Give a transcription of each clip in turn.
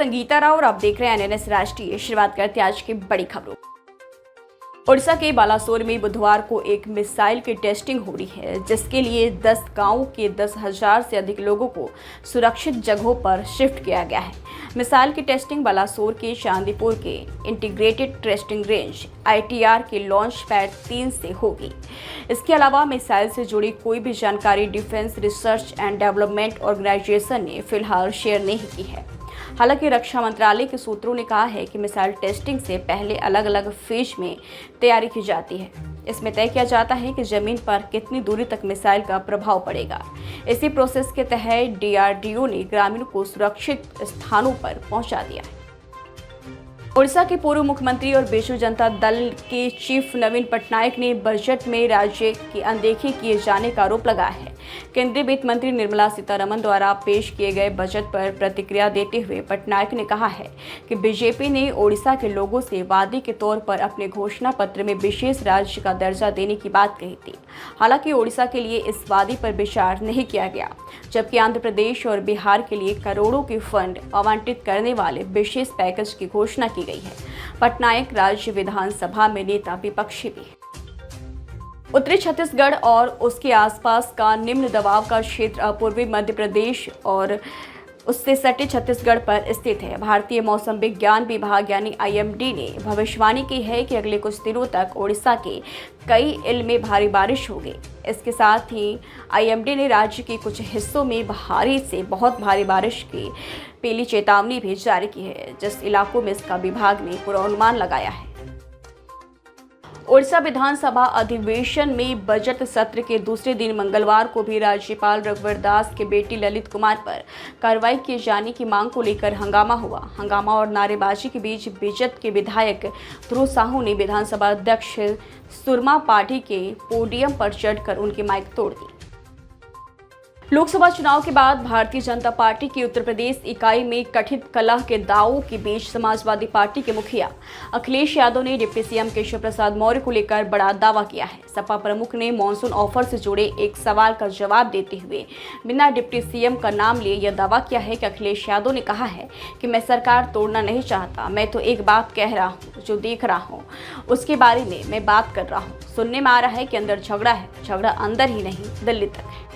संगीता राव और आप देख रहे हैं एनएनएस राष्ट्रीय। शुरुआत करते हैं आज की बड़ी खबरों। ओडिशा के बालासोर में बुधवार को एक मिसाइल की टेस्टिंग हो रही है, जिसके लिए 10 गांवों के 10,000 से अधिक लोगों को सुरक्षित जगहों पर शिफ्ट किया गया है। मिसाइल की टेस्टिंग बालासोर के चांदीपुर के इंटीग्रेटेड टेस्टिंग रेंज ITR के लॉन्च पैड 3 से होगी। इसके अलावा मिसाइल से जुड़ी कोई भी जानकारी defence research and development organisation ने फिलहाल शेयर नहीं की है। हालांकि रक्षा मंत्रालय के सूत्रों ने कहा है कि मिसाइल टेस्टिंग से पहले अलग अलग फेज में तैयारी की जाती है। इसमें तय किया जाता है कि जमीन पर कितनी दूरी तक मिसाइल का प्रभाव पड़ेगा। इसी प्रोसेस के तहत DRDO ने ग्रामीणों को सुरक्षित स्थानों पर पहुंचा दिया है। ओडिशा के पूर्व मुख्यमंत्री और बीजू जनता दल के चीफ नवीन पटनायक ने बजट में राज्य की अनदेखी किए जाने का आरोप लगाया है। केंद्रीय वित्त मंत्री निर्मला सीतारमण द्वारा पेश किए गए बजट पर प्रतिक्रिया देते हुए पटनायक ने कहा है कि बीजेपी ने ओडिशा के लोगों से वादे के तौर पर अपने घोषणा पत्र में विशेष राज्य का दर्जा देने की बात कही थी। हालांकि ओडिशा के लिए इस वादे पर विचार नहीं किया गया, जबकि आंध्र प्रदेश और बिहार के लिए करोड़ों के फंड आवंटित करने वाले विशेष पैकेज की घोषणा की गई है। पटनायक राज्य विधानसभा में नेता विपक्षी भी है। उत्तरी छत्तीसगढ़ और उसके आसपास का निम्न दबाव का क्षेत्र पूर्वी मध्य प्रदेश और उससे सटे छत्तीसगढ़ पर स्थित है। भारतीय मौसम विज्ञान विभाग यानी IMD ने भविष्यवाणी की है कि अगले कुछ दिनों तक ओडिशा के कई इलाकों में भारी बारिश होगी। इसके साथ ही IMD ने राज्य के कुछ हिस्सों में भारी से बहुत भारी बारिश की पीली चेतावनी भी जारी की है, जिस इलाकों में इसका विभाग ने पूर्वानुमान लगाया है। ओडिशा विधानसभा अधिवेशन में बजट सत्र के दूसरे दिन मंगलवार को भी राज्यपाल रघुवर दास के बेटी ललित कुमार पर कार्रवाई किए जाने की मांग को लेकर हंगामा हुआ। हंगामा और नारेबाजी के बीच बीजेपी के विधायक ध्रुव साहू ने विधानसभा अध्यक्ष सुरमा पाठी के पोडियम पर चढ़कर उनकी माइक तोड़ दी। लोकसभा चुनाव के बाद भारतीय जनता पार्टी की उत्तर प्रदेश इकाई में कथित कलह के दावों के बीच समाजवादी पार्टी के मुखिया अखिलेश यादव ने डिप्टी CM केशव प्रसाद मौर्य को लेकर बड़ा दावा किया है। सपा प्रमुख ने मॉनसून ऑफर से जुड़े एक सवाल का जवाब देते हुए बिना डिप्टी CM का नाम लिए यह दावा किया है कि अखिलेश यादव ने कहा है कि मैं सरकार तोड़ना नहीं चाहता, मैं तो एक बात कह रहा हूँ, जो देख रहा हूँ उसके बारे में मैं बात कर रहा हूँ। सुनने में आ रहा है कि अंदर झगड़ा है, झगड़ा अंदर ही नहीं दिल्ली तक है।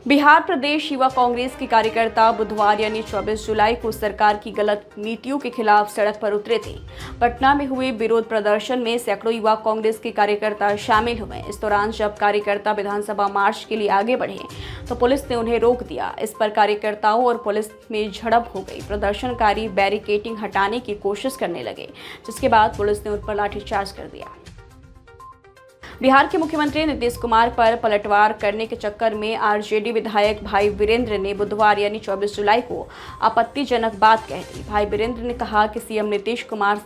बिहार प्रदेश युवा कांग्रेस के कार्यकर्ता बुधवार यानी 24 जुलाई को सरकार की गलत नीतियों के खिलाफ सड़क पर उतरे थे। पटना में हुए विरोध प्रदर्शन में सैकड़ों युवा कांग्रेस के कार्यकर्ता शामिल हुए। इस दौरान जब कार्यकर्ता विधानसभा मार्च के लिए आगे बढ़े तो पुलिस ने उन्हें रोक दिया। इस पर कार्यकर्ताओं और पुलिस में झड़प हो गई। प्रदर्शनकारी बैरिकेडिंग हटाने की कोशिश करने लगे, जिसके बाद पुलिस ने उन पर लाठीचार्ज कर दिया। बिहार के मुख्यमंत्री नीतीश कुमार पर पलटवार करने के चक्कर में RJD विधायक भाई वीरेंद्र ने बुधवार यानी 24 जुलाई को आपत्तिजनक बात कह दी। भाई वीरेंद्र ने कहा कि CM नीतीश कुमार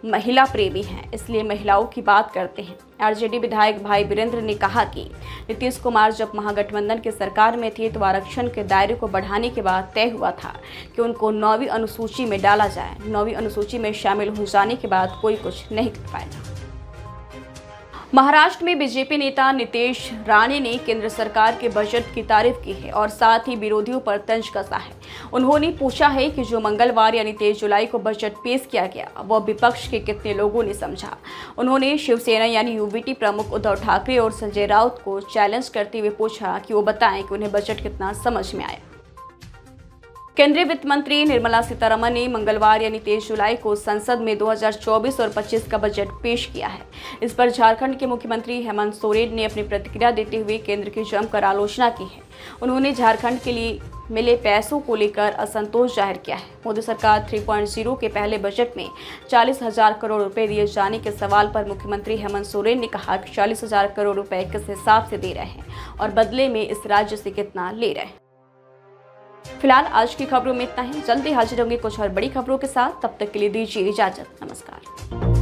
महिला प्रेमी हैं, इसलिए महिलाओं की बात करते हैं। RJD विधायक भाई वीरेंद्र ने कहा कि नीतीश कुमार जब महागठबंधन की सरकार में थे तो आरक्षण के दायरे को बढ़ाने के बाद तय हुआ था कि उनको 9वीं अनुसूची में डाला जाए। 9वीं अनुसूची में शामिल हो जाने के बाद कोई कुछ नहीं कर पाएगा। महाराष्ट्र में बीजेपी नेता नितेश राणे ने केंद्र सरकार के बजट की तारीफ की है और साथ ही विरोधियों पर तंज कसा है। उन्होंने पूछा है कि जो मंगलवार यानी 23 जुलाई को बजट पेश किया गया वह विपक्ष के कितने लोगों ने समझा। उन्होंने शिवसेना यानी UVT प्रमुख उद्धव ठाकरे और संजय राउत को चैलेंज करते हुए पूछा कि वो बताएं कि उन्हें बजट कितना समझ में आया। केंद्रीय वित्त मंत्री निर्मला सीतारमण ने मंगलवार यानी 23 जुलाई को संसद में 2024 और 25 का बजट पेश किया है। इस पर झारखंड के मुख्यमंत्री हेमंत सोरेन ने अपनी प्रतिक्रिया देते हुए केंद्र की जमकर आलोचना की है। उन्होंने झारखंड के लिए मिले पैसों को लेकर असंतोष जाहिर किया है। मोदी सरकार 3.0 के पहले बजट में 40,000 करोड़ रुपए दिए जाने के सवाल पर मुख्यमंत्री हेमंत सोरेन ने कहा कि 40,000 करोड़ रुपए किस हिसाब से दे रहे हैं और बदले में इस राज्य से कितना ले रहे हैं। फिलहाल आज की खबरों में इतना ही। जल्दी हाजिर होंगे कुछ और बड़ी खबरों के साथ। तब तक के लिए दीजिए इजाजत। नमस्कार।